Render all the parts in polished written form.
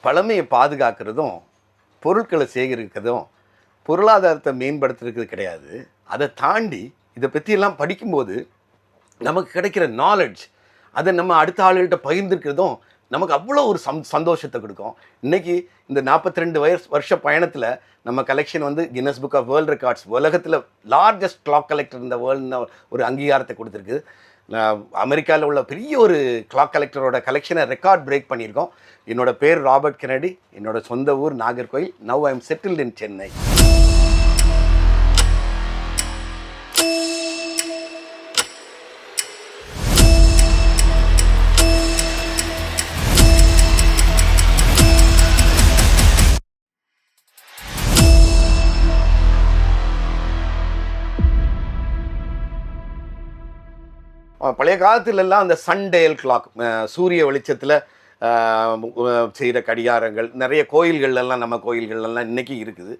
பழமையை பாதுகாக்கிறதும் பொருட்களை சேகரிக்கிறதும் பொருளாதாரத்தை மேம்படுத்துறது கிடையாது. அதை தாண்டி இதை பற்றியெல்லாம் படிக்கும்போது நமக்கு கிடைக்கிற நாலெட்ஜ், அதை நம்ம அடுத்த ஆளுகள்கிட்ட பகிர்ந்துருக்கிறதும் நமக்கு அவ்வளோ ஒரு சந்தோஷத்தை கொடுக்கும். இன்றைக்கி இந்த 42 வருஷ பயணத்தில் நம்ம கலெக்ஷன் வந்து Guinness book of world records உலகத்தில் லார்ஜஸ்ட் கிளாக் கலெக்டர் இந்த வேர்ல்டுன்னு ஒரு அங்கீகாரத்தை கொடுத்துருக்கு. அமெரிக்காவில் உள்ள பெரிய ஒரு கிளாக் கலெக்டரோட கலெக்ஷனை ரெக்கார்ட் பிரேக் பண்ணியிருக்கோம். என்னோட பேர் ராபர்ட் கெனடி. என்னோட சொந்த ஊர் Nagercoil. Now I am settled in Chennai. பழைய காலத்துலலாம் அந்த சன்டேல் கிளாக், சூரிய வெளிச்சத்தில் செய்கிற கடிகாரங்கள் நிறைய கோயில்கள்லாம், நம்ம கோயில்கள்லாம் இன்றைக்கி இருக்குது.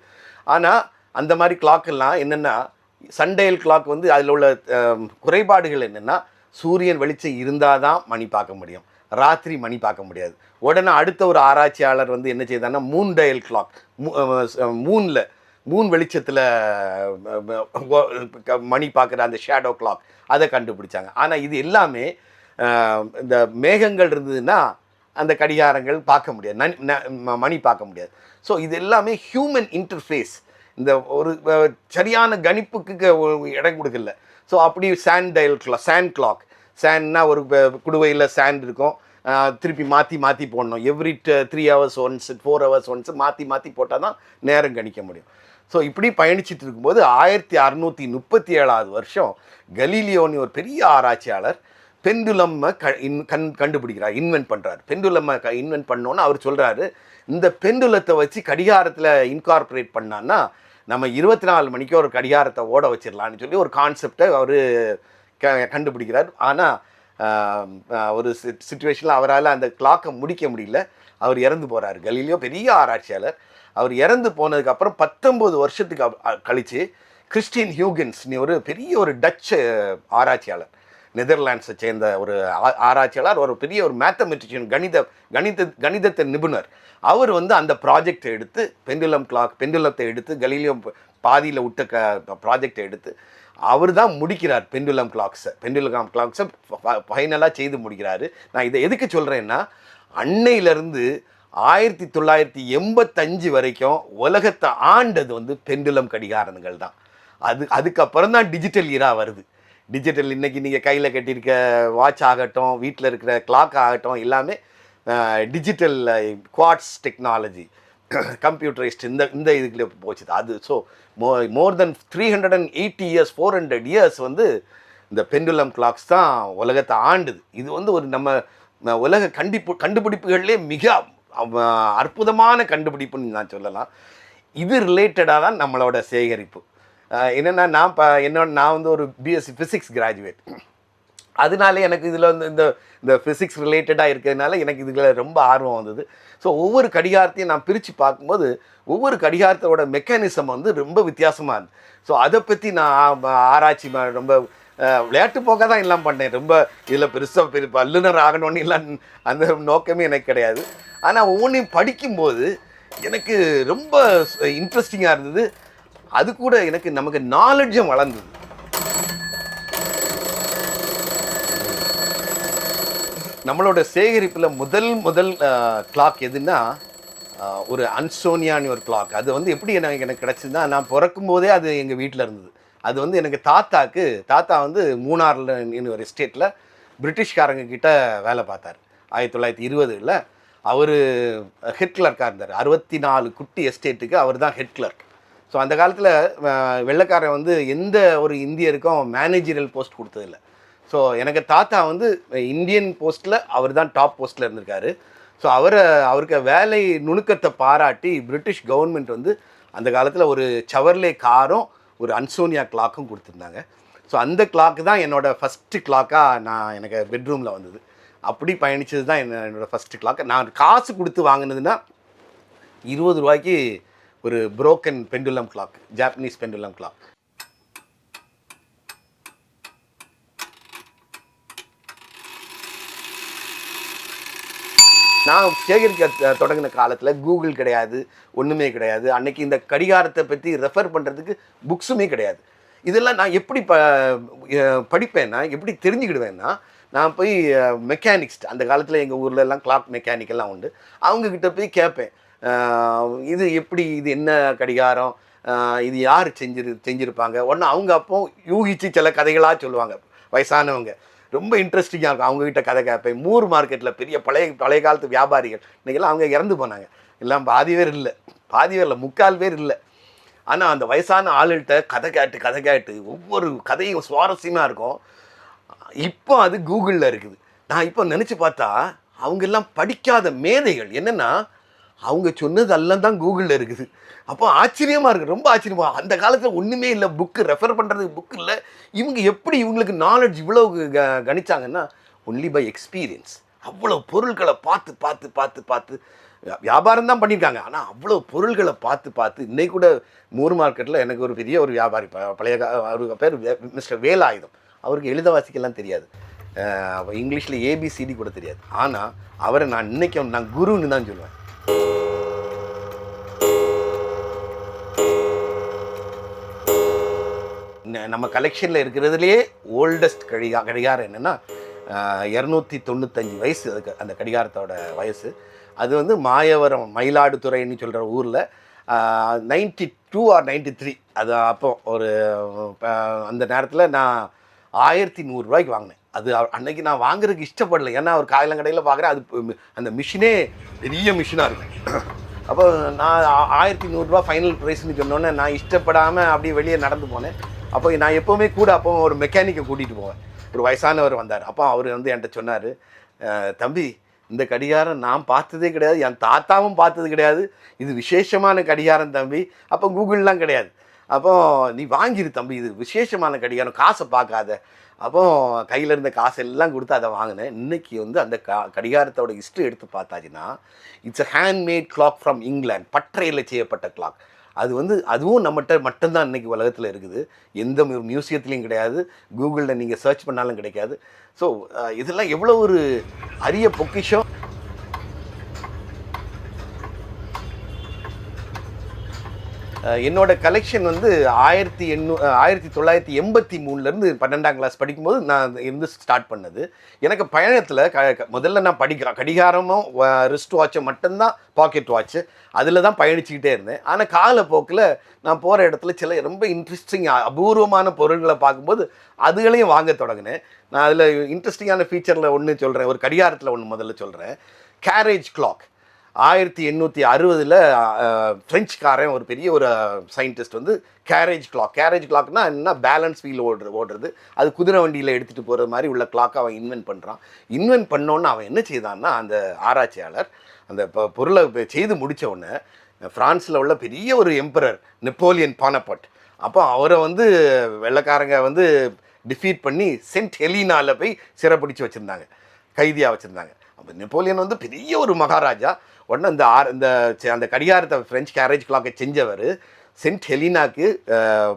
ஆனால் அந்த மாதிரி கிளாக்கெல்லாம் என்னென்னா, சன்டேல் கிளாக் வந்து அதில் உள்ள குறைபாடுகள் என்னென்னா, சூரியன் வெளிச்சம் இருந்தால் தான் மணி பார்க்க முடியும், ராத்திரி மணி பார்க்க முடியாது. உடனே அடுத்த ஒரு ஆராய்ச்சியாளர் வந்து என்ன செய்தான்னா, மூன் டயல் கிளாக், மூன் வெளிச்சத்தில் மணி பார்க்குற அந்த ஷேடோ கிளாக், அதை கண்டுபிடிச்சாங்க. ஆனால் இது எல்லாமே இந்த மேகங்கள் இருந்ததுன்னா அந்த கடிகாரங்கள் பார்க்க முடியாது, மணி பார்க்க முடியாது. ஸோ இது எல்லாமே ஹியூமன் இன்டர்ஃபேஸ், இந்த ஒரு சரியான கணிப்புக்கு இடம் கொடுக்கல. ஸோ அப்படி சாண்ட் கிளாக், சாண்ட்னா ஒரு குடுவையில் சாண்ட் இருக்கும், திருப்பி மாற்றி போடணும். Every 3 hours once 4 hours once மாற்றி போட்டால் தான் நேரம் கணிக்க முடியும். ஸோ இப்படி பயணிச்சுட்டு இருக்கும்போது 1637 வருஷம் கலீலியோன்னு ஒரு பெரிய ஆராய்ச்சியாளர் பெண்டுலம்மை கண்டுபிடிக்கிறார், இன்வென்ட் பண்ணுறாரு. பெண்டுலம்மை இன்வென்ட் பண்ணோன்னு அவர் சொல்கிறாரு, இந்த பெண்டுலத்தை வச்சு கடிகாரத்தில் இன்கார்பரேட் பண்ணான்னா நம்ம 24 மணிக்கு ஒரு கடிகாரத்தை ஓட வச்சிடலான்னு சொல்லி ஒரு கான்செப்டை அவர் கண்டுபிடிக்கிறார். ஆனால் ஒரு சிச்சுவேஷனில் அவரால் அந்த கிளாக்கை முடிக்க முடியல. அவர் இறந்து போகிறார். கலீலியோ பெரிய ஆராய்ச்சியாளர். அவர் இறந்து போனதுக்கப்புறம் 19 வருஷத்துக்கு கழித்து கிறிஸ்டியன் ஹியூகன்ஸ் ஒரு பெரிய ஒரு டச்சு ஆராய்ச்சியாளர், நெதர்லாண்ட்ஸை சேர்ந்த ஒரு ஆராய்ச்சியாளர், ஒரு பெரிய ஒரு மேத்தமெட்டிஷியன், கணிதத்தை நிபுணர். அவர் வந்து அந்த ப்ராஜெக்டை எடுத்து பெண்டுலத்தை எடுத்து கலீலியோ பாதியில் விட்ட ப்ராஜெக்டை எடுத்து அவர் தான் முடிக்கிறார். பெண்டுலம் கிளாக்ஸை ஃபைனலாக செய்து முடிக்கிறாரு. நான் இதை எதுக்கு சொல்கிறேன்னா, அன்னையிலேருந்து 1985 வரைக்கும் உலகத்தை ஆண்டது வந்து பெண்டுலம் கடிகாரங்கள் தான். அதுக்கப்புறம் தான் டிஜிட்டல் இரா வருது. டிஜிட்டல் இன்றைக்கி நீங்கள் கையில் கட்டியிருக்க வாட்ச் ஆகட்டும், வீட்டில் இருக்கிற கிளாக் ஆகட்டும், எல்லாமே டிஜிட்டல் குவாட்ஸ் டெக்னாலஜி, கம்ப்யூட்டரைஸ்ட் இந்த இதுக்குள்ளே போச்சு அது. ஸோ மோர் தென் 380 years 400 years வந்து இந்த பெண்டுலம் கிளாக்ஸ் தான் உலகத்தை ஆண்டுது. இது வந்து ஒரு நம்ம உலக கண்டுபிடிப்புகள்லே மிக அற்புதமான கண்டுபிடிப்புன்னு நான் சொல்லலாம். இது ரிலேட்டடாக தான் நம்மளோட சேகரிப்பு. என்னென்னா, நான் வந்து ஒரு பிஎஸ்சி ஃபிசிக்ஸ் கிராஜுவேட். அதனால எனக்கு இதில் வந்து இந்த ஃபிசிக்ஸ் ரிலேட்டடாக இருக்கிறதுனால எனக்கு இதில் ரொம்ப ஆர்வம் வந்தது. ஸோ ஒவ்வொரு கடிகாரத்தையும் நான் பிரித்து பார்க்கும்போது ஒவ்வொரு கடிகாரத்தோட மெக்கானிசம் வந்து ரொம்ப வித்தியாசமாக இருந்தது. ஸோ அதை பற்றி நான் ஆராய்ச்சி ரொம்ப விளையாட்டு போக்க தான் எல்லாம் பண்ணேன். ரொம்ப இதில் பெருசாக வல்லுநர் ஆகணும்னு எல்லாம் அந்த நோக்கமே எனக்கு கிடையாது. ஆனால் ஒவ்வொன்றையும் படிக்கும்போது எனக்கு ரொம்ப இன்ட்ரெஸ்டிங்காக இருந்தது. அது கூட நமக்கு நாலெட்ஜும் வளர்ந்தது. நம்மளோட சேகரிப்பில் முதல் கிளாக் எதுன்னா, ஒரு அன்சோனியான்னு ஒரு கிளாக். அது வந்து எப்படி எனக்கு கிடச்சிதுன்னா, நான் பிறக்கும் போதே அது எங்கள் வீட்டில் இருந்தது. அது வந்து எனக்கு தாத்தா வந்து மூணாரில் ஒரு எஸ்டேட்டில் பிரிட்டிஷ்காரங்க கிட்ட வேலை பார்த்தார். 1920 அவர் ஹெட் கிளர்க்காக இருந்தார். 64 குட்டி எஸ்டேட்டுக்கு அவர் தான் ஹெட் கிளர்க். ஸோ அந்த காலத்தில் வெள்ளைக்காரன் வந்து எந்த ஒரு இந்தியருக்கும் மேனேஜரியல் போஸ்ட் கொடுத்ததில்ல. ஸோ எனக்கு தாத்தா வந்து இந்தியன் போஸ்ட்டில் அவர் தான் டாப் போஸ்ட்டில் இருந்திருக்காரு. ஸோ அவருக்கு வேலை நுணுக்கத்தை பாராட்டி பிரிட்டிஷ் கவர்மெண்ட் வந்து அந்த காலத்தில் ஒரு சவர்லே காரும் ஒரு அன்சோனியா கிளாக்கும் கொடுத்துருந்தாங்க. ஸோ அந்த கிளாக்கு தான் என்னோடய ஃபஸ்ட்டு கிளாக்காக எனக்கு பெட்ரூமில் வந்தது. அப்படி பயணித்தது தான் என்னோடய ஃபஸ்ட்டு கிளாக். நான் காசு கொடுத்து வாங்கினதுன்னா 20 ரூபாய்க்கு ஒரு broken pendulum clock, Japanese pendulum clock. நான் சேகரிக்க தொடங்கின காலத்தில் கூகுள் கிடையாது, ஒன்றுமே கிடையாது. அன்னைக்கு இந்த கடிகாரத்தை பற்றி ரெஃபர் பண்ணுறதுக்கு புக்ஸுமே கிடையாது. இதெல்லாம் நான் எப்படி படிப்பேன்னா, எப்படி தெரிஞ்சுக்கிடுவேன்னா, நான் போய் மெக்கானிக்ஸ் அந்த காலத்தில் எங்கள் ஊரில் எல்லாம் கிளாக் மெக்கானிக்கெல்லாம் உண்டு. அவங்கக்கிட்ட போய் கேட்பேன், இது எப்படி, இது என்ன கடிகாரம், இது யார் செஞ்சுருப்பாங்க. ஒன்று அவங்க அப்போ யூகிச்சு சில கதைகளாக சொல்லுவாங்க வயசானவங்க. ரொம்ப இன்ட்ரெஸ்டிங்காக இருக்கும். அவங்ககிட்ட கதை கேட்பேன். மூர் மார்க்கெட்டில் பெரிய பழைய காலத்து வியாபாரிகள் இன்றைக்கெல்லாம் அவங்க இறந்து போனாங்க. எல்லாம் பாதி பேர் இல்லை, முக்கால் பேர் இல்லை. ஆனால் அந்த வயசான ஆளுகிட்ட கதை கேட்டு ஒவ்வொரு கதையும் சுவாரஸ்யமாக இருக்கும். இப்போ அது கூகுளில் இருக்குது. நான் இப்போ நினச்சி பார்த்தா அவங்கெல்லாம் படிக்காத மேதைகள். என்னென்னா அவங்க சொன்னது எல்லாம் தான் கூகுளில் இருக்குது. அப்போ ஆச்சரியமாக இருக்குது, ரொம்ப ஆச்சரியமாக. அந்த காலத்தில் ஒன்றுமே இல்லை, புக்கு ரெஃபர் பண்ணுறதுக்கு புக்கு இல்லை. இவங்க எப்படி இவங்களுக்கு நாலேஜ் இவ்வளோ கணிச்சாங்கன்னா ஒன்லி பை எக்ஸ்பீரியன்ஸ். அவ்வளோ பொருட்களை பார்த்து வியாபாரம் தான் பண்ணியிருக்காங்க. ஆனால் அவ்வளோ பொருள்களை பார்த்து இன்னைக்கு கூட மூர் மார்க்கெட்டில் எனக்கு ஒரு பெரிய ஒரு வியாபாரி, பழைய அவருக்கு பேர் மிஸ்டர் வேலாயுதம். அவருக்கு எழுத வாசிக்கலாம் தெரியாது, இங்கிலீஷில் ஏபிசிடி கூட தெரியாது. ஆனால் அவரை நான் இன்னைக்கு நான் குருன்னு தான் சொல்லுவேன். நம்ம கலெக்ஷனில் இருக்கிறதுலே ஓல்டஸ்ட் கடிகாரம் என்னென்னா 295 வயசு அதுக்கு, அந்த கடிகாரத்தோட வயசு. அது வந்து மாயவரம் மயிலாடுதுறைன்னு சொல்கிற ஊரில் 92 or 93. அது அப்போ ஒரு அந்த நேரத்தில் நான் 1100 ரூபாய்க்கு வாங்கினேன். அது அன்னைக்கு நான் வாங்குறதுக்கு இஷ்டப்படலை. ஏன்னா ஒரு காயலங்கடையில் பார்க்குறேன், அது அந்த மிஷினே பெரிய மிஷினாக இருக்கும். அப்போ நான் 1100 ஃபைனல் ப்ரைஸ்ன்னு சொன்னோன்னே நான் இஷ்டப்படாமல் அப்படியே வெளியே நடந்து போனேன். அப்போ நான் எப்போவுமே கூட அப்போ ஒரு மெக்கானிக்கை கூட்டிகிட்டு போவேன். ஒரு வயசானவர் வந்தார். அப்போ அவர் வந்து என்கிட்ட சொன்னார், தம்பி இந்த கடிகாரம் நான் பார்த்ததே கிடையாது, என் தாத்தாவும் பார்த்தது கிடையாது, இது விசேஷமான கடிகாரம் தம்பி. அப்போ கூகுள்லாம் கிடையாது. அப்போ நீ வாங்கிரு தம்பி, இது விசேஷமான கடிகாரம், காசை பார்க்காத. அப்போ கையில் இருந்த காசெல்லாம் கொடுத்து அதை வாங்கினேன். இன்றைக்கி வந்து அந்த கடிகாரத்தோட ஹிஸ்ட்ரி எடுத்து பார்த்தாச்சுன்னா, it's a handmade clock from England, பட்டறையில் செய்யப்பட்ட கிளாக். அது வந்து அதுவும் நம்மகிட்ட மட்டும்தான் இன்றைக்கி உலகத்தில் இருக்குது. எந்த மியூசியத்துலேயும் கிடையாது, கூகுளில் நீங்கள் சர்ச் பண்ணாலும் கிடைக்காது. ஸோ இதெல்லாம் எவ்வளோ ஒரு அரிய பொக்கிஷம். என்னோட கலெக்ஷன் வந்து 1983 12ஆம் கிளாஸ் படிக்கும்போது நான் இருந்து ஸ்டார்ட் பண்ணது. எனக்கு பயணத்தில் முதல்ல நான் கடிகாரமும் ரிஸ்ட் வாட்சும் மட்டும்தான், பாக்கெட் வாட்ச்சு, அதில் தான் பயணிச்சுக்கிட்டே இருந்தேன். ஆனால் காலப்போக்கில் நான் போகிற இடத்துல சில ரொம்ப இன்ட்ரெஸ்டிங் அபூர்வமான பொருள்களை பார்க்கும்போது அதுகளையும் வாங்க தொடங்கினேன். நான் அதில் இன்ட்ரெஸ்டிங்கான ஃபீச்சரில் ஒன்று சொல்கிறேன், ஒரு கடிகாரத்தில் ஒன்று முதல்ல சொல்கிறேன். கேரேஜ் கிளாக் 1860 ஃப்ரெஞ்சுக்காரன் ஒரு பெரிய ஒரு சயின்டிஸ்ட் வந்து கேரேஜ் கிளாக்னா என்ன, பேலன்ஸ் வீல் ஓடுறது, அது குதிரை வண்டியில் எடுத்துகிட்டு போகிற மாதிரி உள்ள கிளாக்கை அவன் இன்வென்ட் பண்ணோன்னு அவன் என்ன செய்தான்னா, அந்த ஆராய்ச்சியாளர் அந்த பொருளை செய்து முடித்த உடனே ஃப்ரான்ஸில் உள்ள பெரிய ஒரு எம்பரர் நெப்போலியன் பானபார்ட், அப்போ அவரை வந்து வெள்ளைக்காரங்க வந்து டிஃபீட் பண்ணி சென்ட் ஹெலினாவில் போய் சிறைப்பிடிச்சு வச்சுருந்தாங்க, கைதியாக வச்சுருந்தாங்க. அப்போ நெப்போலியன் வந்து பெரிய ஒரு மகாராஜா. உடனே அந்த கடிகாரத்தை ஃப்ரெஞ்ச் கேரேஜ் கிளாக்கை செஞ்சவர் சென்ட் ஹெலினாக்கு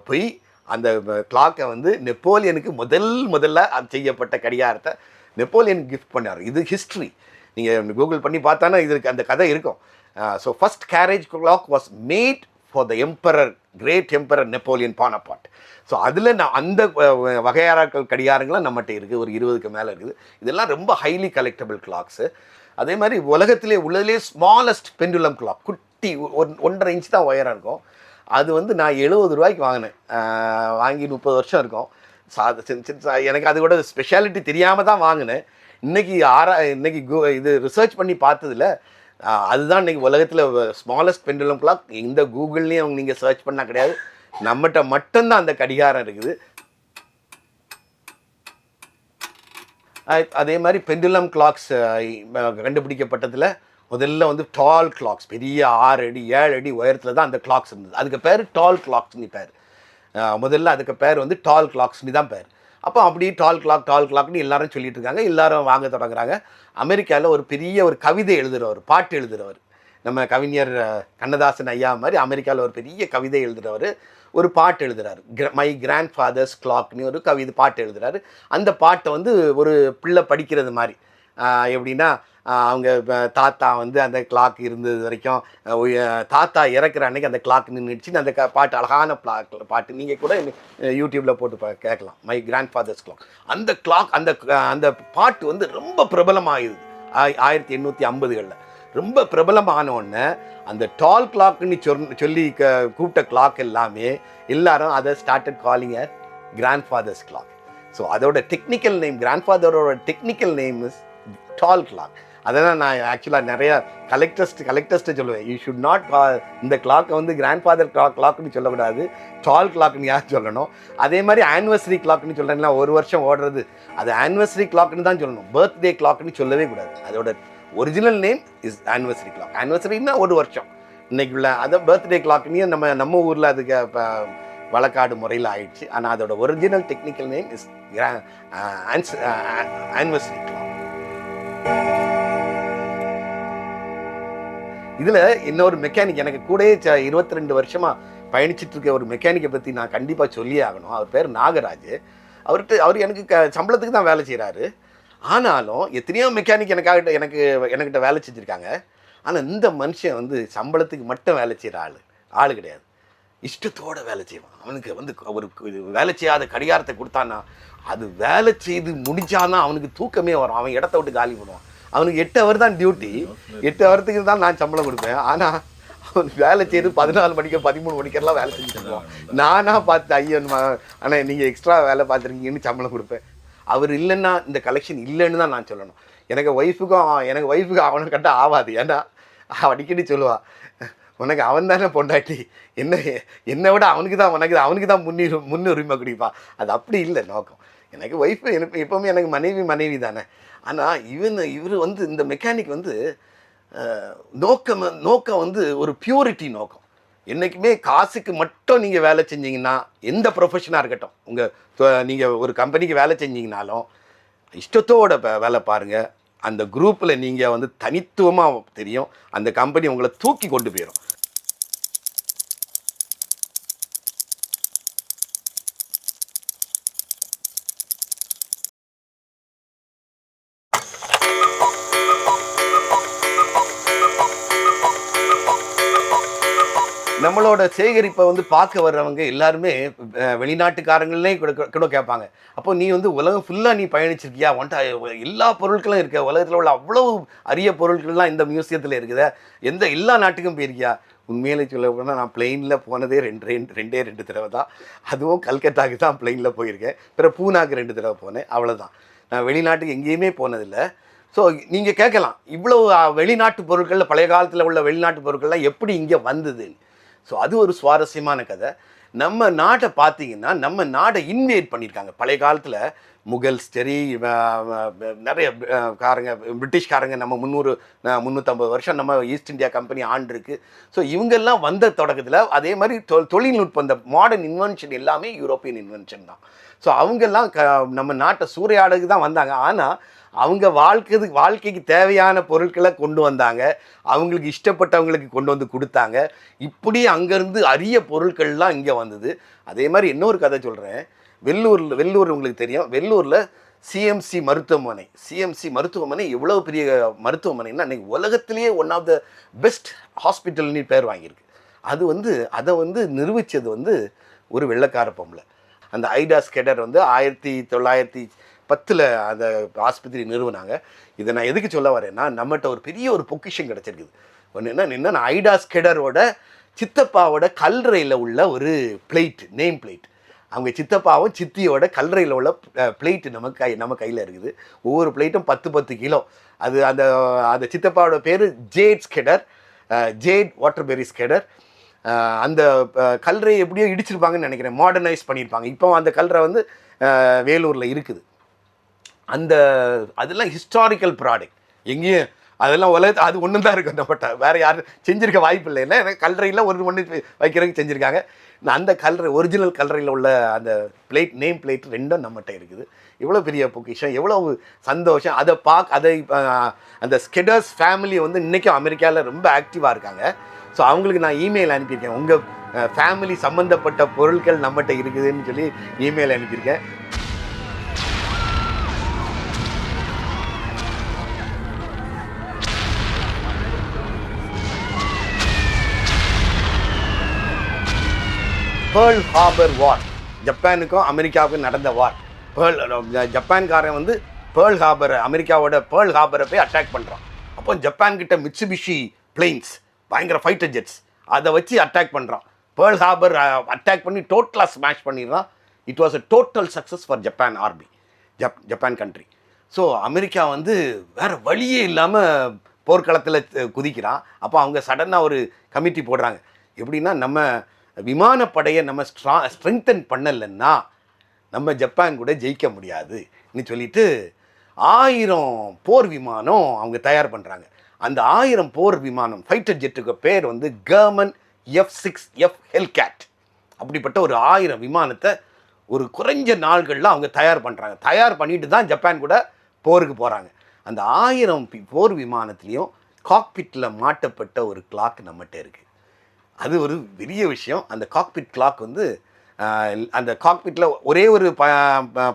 போய் அந்த கிளாக்கை வந்து நெப்போலியனுக்கு முதல்ல அது செய்யப்பட்ட கடிகாரத்தை நெப்போலியன் கிஃப்ட் பண்ணார். இது ஹிஸ்ட்ரி. நீங்கள் கூகுள் பண்ணி பார்த்தானா இதுக்கு அந்த கதை இருக்கும். So first carriage clock was made for the great emperor Napoleon Bonaparte. So அதில் நான் அந்த வகையாராக்கள் கடிகாரங்கள்லாம் நம்மகிட்ட இருக்குது, ஒரு 20க்கு மேலே இருக்குது. இதெல்லாம் ரொம்ப ஹைலி கலெக்டபிள் கிளாக்ஸு. அதே மாதிரி உலகத்திலே உள்ளதுலேயே ஸ்மாலஸ்ட் பெண்டுலம் கிளாக், குட்டி 1.5 இன்ச் தான் உயரம் இருக்கும். அது வந்து நான் 70 ரூபாய்க்கு வாங்கினேன். வாங்கி 30 வருஷம் இருக்கும். எனக்கு அது கூட ஸ்பெஷாலிட்டி தெரியாமல் தான் வாங்கினேன். இன்றைக்கி இது ரிசர்ச் பண்ணி பார்த்ததில் அதுதான் இன்றைக்கி உலகத்தில் ஸ்மாலஸ்ட் பெண்டுலம் கிளாக். எந்த கூகுள்லேயும் நீங்கள் சர்ச் பண்ணால் கிடையாது, நம்மகிட்ட மட்டும்தான் அந்த கடிகாரம் இருக்குது. அதே மாதிரி பெண்டுலம் கிளாக்ஸ் கண்டுபிடிக்கப்பட்டதில் முதல்ல வந்து டால் கிளாக்ஸ், பெரிய 6 அடி 7 அடி உயரத்தில் தான் அந்த கிளாக்ஸ் இருந்தது. அதுக்கு பேர் டால் கிளாக்ஸ்னு பேர். முதல்ல அதுக்கு பேர் வந்து டால் கிளாக்ஸ்னு தான் பேர். அப்போ அப்படி டால் கிளாக்னு எல்லாரும் சொல்லிட்டு இருக்காங்க, எல்லாரும் வாங்க தொடங்குறாங்க. அமெரிக்காவில் ஒரு பெரிய ஒரு கவிதை எழுதுகிறவர், பாட்டு எழுதுகிறவர், நம்ம கவிஞர் கண்ணதாசன் ஐயா மாதிரி அமெரிக்காவில் ஒரு பெரிய கவிதை எழுதுகிறவர் ஒரு பாட்டு எழுதுகிறார். மை கிராண்ட் ஃபாதர்ஸ் கிளாக்னு ஒரு பாட்டு எழுதுகிறாரு. அந்த பாட்டை வந்து ஒரு பிள்ளை படிக்கிறது மாதிரி எப்படின்னா அவங்க தாத்தா வந்து அந்த கிளாக் இருந்தது வரைக்கும் தாத்தா இறக்குற அன்னைக்கு அந்த கிளாக் நின்றுச்சு. அந்த பாட்டு அழகான பாட்டு நீங்கள் கூட யூடியூப்பில் போட்டு கேட்கலாம், மை கிராண்ட் ஃபாதர்ஸ் கிளாக். அந்த கிளாக் அந்த அந்த பாட்டு வந்து ரொம்ப பிரபலமாகுது 1850களில். ரொம்ப பிரபலமான ஒன்று அந்த டால் கிளாக்னு சொல்லி கூப்பிட்ட கிளாக் எல்லாரும் அதை started calling at grandfather's clock. So அதோட டெக்னிக்கல் நேம், கிராண்ட் ஃபாதரோட technical name is tall clock. அதெல்லாம் நான் ஆக்சுவலாக நிறைய கலெக்டர்ஸ்ட்டு சொல்லுவேன், யூ ஷுட் நாட் இந்த கிளாக்கை வந்து கிராண்ட் ஃபாதர் கிளாக்னு சொல்லக்கூடாது, டால் கிளாக்னு யார் சொல்லணும். அதே மாதிரி ஆனிவர்சரி கிளாக்னு சொல்கிறேன்னா ஒரு வருஷம் ஓடுறது, அது ஆனிவர்சரி கிளாக்னு தான் சொல்லணும், பர்த்டே கிளாக்னு சொல்லவே கூடாது. அதோட original name is anniversary clock. ஆனிவர்சரின்னா ஒரு வருஷம், இன்னைக்கு உள்ள அதை பர்த்டே கிளாக்னையும் நம்ம ஊரில் அதுக்கு வழக்காடு முறையில் ஆயிடுச்சு. ஆனால் அதோட original technical name is anniversary clock. இதில் இன்னொரு மெக்கானிக், எனக்கு கூட 22 வருஷமாக பயணிச்சுட்டு இருக்க ஒரு மெக்கானிக்கை பற்றி நான் கண்டிப்பாக சொல்லியே ஆகணும். அவர் பேர் நாகராஜ். அவர் எனக்கு சம்பளத்துக்கு தான் வேலை செய்கிறாரு. ஆனாலும் எத்தனையோ மெக்கானிக் எனக்கிட்ட வேலை செஞ்சுருக்காங்க. ஆனால் இந்த மனுஷன் வந்து சம்பளத்துக்கு மட்டும் வேலை செய்கிற ஆள் கிடையாது. இஷ்டத்தோடு வேலை செய்வான். அவனுக்கு வந்து ஒரு வேலை செய்யாத கடிகாரத்தை கொடுத்தான்னா அது வேலை செய்து முடிஞ்சானா அவனுக்கு தூக்கமே வரும். அவன் இடத்த விட்டு காலி பண்ணுவான். அவனுக்கு 8 ஹவர் தான் டியூட்டி, 8 ஹவரத்துக்கு தான் நான் சம்பளம் கொடுப்பேன். ஆனால் அவன் வேலை செய்து 14 மணிக்கு 13 மணிக்கெல்லாம் வேலை செஞ்சுட்டு இருப்பான். நானாக பார்த்து ஐயோ ஆனால் நீங்கள் எக்ஸ்ட்ரா வேலை பார்த்துருக்கீங்கன்னு சம்பளம் கொடுப்பேன். அவர் இல்லைன்னா இந்த கலெக்ஷன் இல்லைன்னு தான் நான் சொல்லணும். எனக்கு ஒய்ஃபுக்கும் அவனை கட்ட ஆகாது. ஏன்னா அடிக்கடி சொல்லுவாள், உனக்கு அவன் தானே பொண்டாட்டி, என்னை விட அவனுக்கு தான் முன்னுரிமை கொடுப்பா. அது அப்படி இல்லை நோக்கம். எனக்கு ஒய்ஃபு எப்போவுமே எனக்கு மனைவி தானே. ஆனால் இவர் வந்து இந்த மெக்கானிக் வந்து நோக்கம் வந்து ஒரு பியூரிட்டி நோக்கம். என்றைக்குமே காசுக்கு மட்டும் நீங்கள் வேலை செஞ்சீங்கன்னா, எந்த ப்ரொஃபஷனாக இருக்கட்டும், நீங்கள் ஒரு கம்பெனிக்கு வேலை செஞ்சீங்கனாலும் இஷ்டத்தோட வேலை பாருங்கள். அந்த குரூப்பில் நீங்கள் வந்து தனித்துவமாக தெரியும், அந்த கம்பெனி உங்களை தூக்கி கொண்டு போயிடும். நம்மளோட சேகரிப்பை வந்து பார்க்க வர்றவங்க எல்லாருமே வெளிநாட்டுக்காரங்களே கூட கேட்பாங்க, அப்போ நீ வந்து உலகம் ஃபுல்லாக நீ பயணிச்சிருக்கியா, எல்லா பொருட்களும் இருக்க, உலகத்தில் உள்ள அவ்வளோ அரிய பொருட்கள்லாம் இந்த மியூசியத்தில் இருக்குதா, எல்லா நாட்டுக்கும் போயிருக்கியா? உண்மையிலே சொல்ல போனால் நான் பிளெயினில் போனதே ரெண்டு தடவை தான். அதுவும் கல்கத்தாக்கு தான் பிளெயினில் போயிருக்கேன். பிறகு பூனாக்கு 2 தடவை போனேன், அவ்வளோதான். நான் வெளிநாட்டுக்கு எங்கேயுமே போனதில்லை. ஸோ நீங்கள் கேட்கலாம், இவ்வளோ வெளிநாட்டு பொருட்களில் பழைய காலத்தில் உள்ள வெளிநாட்டு பொருட்கள்லாம் எப்படி இங்கே வந்ததுன்னு. ஸோ அது ஒரு சுவாரஸ்யமான கதை. நம்ம நாட்டை பார்த்தீங்கன்னா, நம்ம நாடை இன்வேட் பண்ணியிருக்காங்க பழைய காலத்தில். முகல்ஸ் சரி, நிறைய பிரிட்டிஷ்காரங்க நம்ம 350 வருஷம் நம்ம ஈஸ்ட் இந்தியா கம்பெனி ஆண்டிருக்கு. ஸோ இவங்கெல்லாம் வந்த தொடக்கத்தில் அதே மாதிரி தொழில்நுட்பம், இந்த மாடர்ன் இன்வென்ஷன் எல்லாமே யூரோப்பியன் இன்வென்ஷன் தான். ஸோ அவங்கெல்லாம் நம்ம நாட்டை சூறையாடுக்கு தான் வந்தாங்க. ஆனால் அவங்க வாழ்க்கைக்கு தேவையான பொருட்களை கொண்டு வந்தாங்க, அவங்களுக்கு இஷ்டப்பட்டவங்களுக்கு கொண்டு வந்து கொடுத்தாங்க. இப்படி அங்கேருந்து அரிய பொருட்கள்லாம் இங்கே வந்தது. அதே மாதிரி இன்னொரு கதை சொல்கிறேன். வெள்ளூர் உங்களுக்கு தெரியும், வெள்ளூரில் சிஎம்சி மருத்துவமனை எவ்வளோ பெரிய மருத்துவமனைன்னா அன்றைக்கி உலகத்திலேயே ஒன் ஆஃப் த பெஸ்ட் ஹாஸ்பிட்டல்னு பேர் வாங்கியிருக்கு. அதை நிரூபித்தது வந்து ஒரு வெள்ளைக்கார பொம்பளை. அந்த ஐடா ஸ்கெடர் வந்து 1910 அந்த ஆஸ்பத்திரி நிறுவனாங்க. இதை நான் எதுக்கு சொல்ல வரேன்னா, நம்மகிட்ட ஒரு பெரிய ஒரு பொக்கிஷம் கிடச்சிருக்குது. ஒன்று என்னென்னா, ஐடா ஸ்கெடரோட சித்தப்பாவோட கல்லறையில் உள்ள ஒரு நேம் பிளேட். அவங்க சித்தப்பாவும் சித்தியோட கல்லறையில் உள்ள பிளேட்டு நம்ம கையில் இருக்குது. ஒவ்வொரு பிளேட்டும் 10 கிலோ. அந்த சித்தப்பாவோட பேர் ஜேட் வாட்டர்பெரி ஸ்கெடர். அந்த கல்லறை எப்படியோ இடிச்சிருப்பாங்கன்னு நினைக்கிறேன், மாடர்னைஸ் பண்ணியிருப்பாங்க. இப்போ அந்த கல்லறை வந்து வேலூரில் இருக்குது. அதெல்லாம் ஹிஸ்டாரிக்கல் ப்ராடக்ட். எங்கேயும் அதெல்லாம் அது ஒன்று தான் இருக்குது நம்மகிட்ட, வேறு யாரும் செஞ்சுருக்க வாய்ப்பு இல்லை. ஏன்னா கல்லறையில் ஒன்று வைக்கிறதுக்கு செஞ்சுருக்காங்க. அந்த ஒரிஜினல் கல்லறையில் உள்ள அந்த நேம் பிளேட் ரெண்டும் நம்மகிட்ட இருக்குது. எவ்வளோ பெரிய பொக்கிஷம், எவ்வளோ சந்தோஷம். அந்த ஸ்கெடர்ஸ் ஃபேமிலி வந்து இன்றைக்கும் அமெரிக்காவில் ரொம்ப ஆக்டிவாக இருக்காங்க. ஸோ அவங்களுக்கு நான் இமெயில் அனுப்பியிருக்கேன், உங்கள் ஃபேமிலி சம்மந்தப்பட்ட பொருட்கள் நம்மகிட்ட இருக்குதுன்னு சொல்லி இமெயில் அனுப்பியிருக்கேன். பேர்ல் ஹார்பர் வார், ஜப்பானுக்கும் அமெரிக்காவுக்கும் நடந்த வார். ஜப்பான்காரன் வந்து பேர்ல் ஹார்பர், அமெரிக்காவோட பேர்ல் ஹார்பரை போய் அட்டாக் பண்ணுறான். அப்போ ஜப்பான்கிட்ட மிட்சுபிஷி பிளெயின்ஸ், பயங்கர ஃபைட்டர் ஜெட்ஸ், அதை வச்சு அட்டாக் பண்ணுறான். பேர்ல் ஹார்பர் அட்டாக் பண்ணி டோட்டலாக ஸ்மாஷ் பண்ணிடுறான். It was a total success for Japan army, Japan country. So America வந்து வேறு வழியே இல்லாமல் போர்க்களத்தில் குதிக்கிறான். அப்போ அவங்க சடனாக ஒரு கமிட்டி போடுறாங்க. எப்படின்னா, நம்ம விமானப்படையை நம்ம ஸ்ட்ரெங்தன் பண்ணலைன்னா நம்ம ஜப்பான் கூட ஜெயிக்க முடியாதுன்னு சொல்லிட்டு 1000 போர் விமானம் அவங்க தயார் பண்ணுறாங்க. அந்த 1000 போர் விமானம் ஃபைட்டர் ஜெட்டுக்கு பேர் வந்து கர்மன் F6F ஹெல்கேட். அப்படிப்பட்ட ஒரு 1000 விமானத்தை ஒரு குறைஞ்ச நாள்களில் அவங்க தயார் பண்ணுறாங்க. தயார் பண்ணிட்டு தான் ஜப்பான் கூட போருக்கு போகிறாங்க. அந்த 1000 போர் விமானத்துலேயும் காக்பிட்டில் மாட்டப்பட்ட ஒரு கிளாக் நம்மகிட்ட இருக்குது. அது ஒரு பெரிய விஷயம். அந்த காக்பிட் கிளாக் வந்து அந்த காக்பிட்டில் ஒரே ஒரு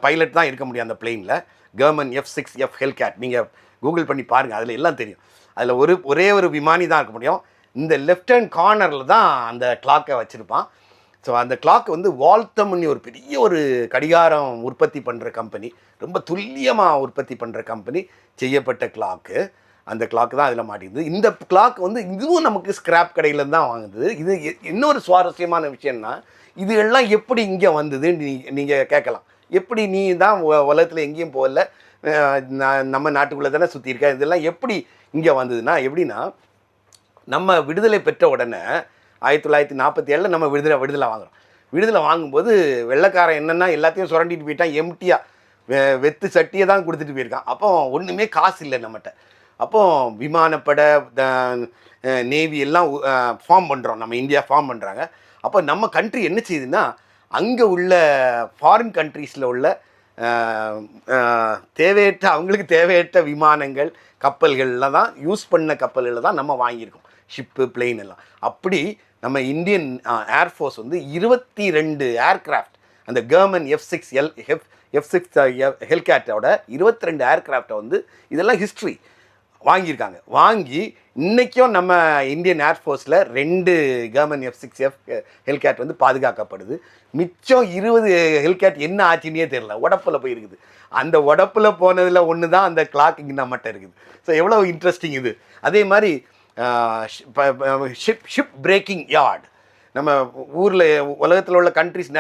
பைலட் தான் இருக்க முடியும் அந்த பிளெயினில். கர்மன் F6F ஹெல்கேட் நீங்கள் கூகுள் பண்ணி பாருங்கள், அதில் எல்லாம் தெரியும். அதில் ஒரே ஒரு விமானி தான் இருக்க முடியும். இந்த லெஃப்ட் ஹேண்ட் கார்னரில் தான் அந்த கிளாக்கை வச்சுருப்பான். ஸோ அந்த கிளாக் வந்து வால்தம்னு ஒரு பெரிய ஒரு கடிகாரம் உற்பத்தி பண்ணுற கம்பெனி, ரொம்ப துல்லியமாக உற்பத்தி பண்ணுற கம்பெனி செய்யப்பட்ட கிளாக்கு. அந்த கிளாக் தான் அதில் மாட்டிடுது. இந்த கிளாக் வந்து இதுவும் நமக்கு ஸ்கிராப் கடையில் தான் வாங்குது. இது இன்னொரு சுவாரஸ்யமான விஷயம்னா, இது எல்லாம் எப்படி இங்கே வந்ததுன்னு நீங்கள் கேட்கலாம். எப்படி நீ தான் உலகத்தில் எங்கேயும் போகல, நம்ம நாட்டுக்குள்ளே தானே சுற்றி இருக்க, இதெல்லாம் எப்படி இங்கே வந்ததுன்னா, எப்படின்னா, நம்ம விடுதலை பெற்ற உடனே 1947 நம்ம விடுதலை வாங்குகிறோம். விடுதலை வாங்கும்போது வெள்ளைக்காரன் என்னென்னா எல்லாத்தையும் சுரண்டிட்டு போயிட்டான். எம்டியாக வெத்து சட்டியை தான் கொடுத்துட்டு போயிருக்கான். அப்போ ஒன்றுமே காசு இல்லை நம்மகிட்ட. அப்போ விமானப்படை, நேவி எல்லாம் ஃபார்ம் பண்ணுறோம், நம்ம இந்தியா ஃபார்ம் பண்ணுறாங்க. அப்போ நம்ம கண்ட்ரி என்ன செய்யுதுன்னா, அங்கே உள்ள ஃபாரின் கண்ட்ரீஸில் உள்ள அவங்களுக்கு தேவையற்ற விமானங்கள், கப்பல்களில் தான் யூஸ் பண்ண கப்பல்களில் தான் நம்ம வாங்கியிருக்கோம், ஷிப்பு, பிளெயின் எல்லாம். அப்படி நம்ம இந்தியன் ஏர்ஃபோர்ஸ் வந்து 22 ஏர்க்ராஃப்ட், அந்த கர்மன் F6 ஹெல்கேட்டோட 22 ஏர்க்ராஃப்டை வந்து, இதெல்லாம் ஹிஸ்ட்ரி வாங்கியிருக்காங்க. வாங்கி இன்றைக்கும் நம்ம இந்தியன் ஏர்ஃபோர்ஸில் 2 கர்மன் F6F ஹெல்கேட் வந்து பாதுகாக்கப்படுது. மிச்சம் 20 ஹெல்கேட் என்ன ஆச்சுன்னே தெரியல, உடப்பில் போயிருக்குது. அந்த உடப்பில் போனதில் ஒன்று தான் அந்த கிளாக் இங்கே நம்மகிட்ட இருக்குது. ஸோ எவ்வளோ இன்ட்ரெஸ்டிங் இது. அதே மாதிரி ஷிப் பிரேக்கிங் யார்டு, நம்ம ஊரில் உலகத்தில் உள்ள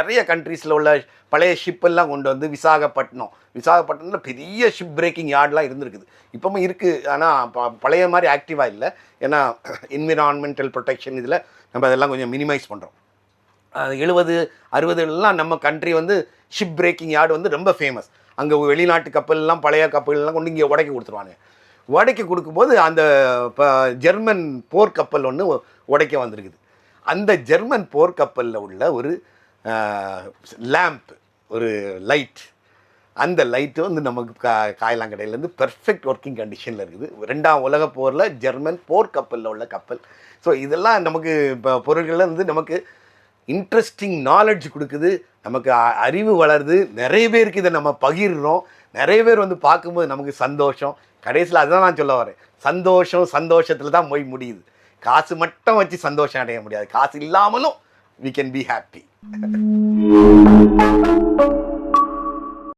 நிறைய கண்ட்ரீஸில் உள்ள பழைய ஷிப்பெல்லாம் கொண்டு வந்து விசாகப்பட்டினத்தில் பெரிய ஷிப் பிரேக்கிங் யார்டெலாம் இருந்திருக்குது, இப்போவும் இருக்குது. ஆனால் பழைய மாதிரி ஆக்டிவாக இல்லை. ஏன்னா என்விரான்மெண்டல் ப்ரொடெக்ஷன் இதில் நம்ம அதெல்லாம் கொஞ்சம் மினிமைஸ் பண்ணுறோம். 70-60 நம்ம கண்ட்ரி வந்து ஷிப் பிரேக்கிங் யார்டு வந்து ரொம்ப ஃபேமஸ். அங்கே வெளிநாட்டு கப்பல்லாம், பழைய கப்பல்லாம் கொண்டு இங்கே உடைக்க கொடுத்துருவாங்க. உடைக்க கொடுக்கும்போது அந்த ஜெர்மன் போர்க்கப்பல் ஒன்று உடைக்க வந்திருக்குது. அந்த ஜெர்மன் போர்க்கப்பலில் உள்ள ஒரு லேம்ப், ஒரு லைட், அந்த லைட்டு வந்து நமக்கு காயலாங்கடையிலேருந்து பெர்ஃபெக்ட் ஒர்க்கிங் கண்டிஷனில் இருக்குது. 2ஆம் உலக போரில் ஜெர்மன் போர்க்கப்பலில் உள்ள கப்பல். ஸோ இதெல்லாம் நமக்கு இப்போ பொருள்களில் வந்து நமக்கு இன்ட்ரெஸ்டிங் நாலெட்ஜ் கொடுக்குது, நமக்கு அறிவு வளருது. நிறைய பேருக்கு இதை நம்ம பகிர்றோம். நிறைய பேர் வந்து பார்க்கும்போது நமக்கு சந்தோஷம். கடைசியில் அதுதான் நான் சொல்ல வரேன், சந்தோஷத்தில் தான் போய் முடியுது. காசு மட்டும் வச்சு சந்தோஷம் அடைய முடியாது. காசு இல்லாமலும் we can be happy.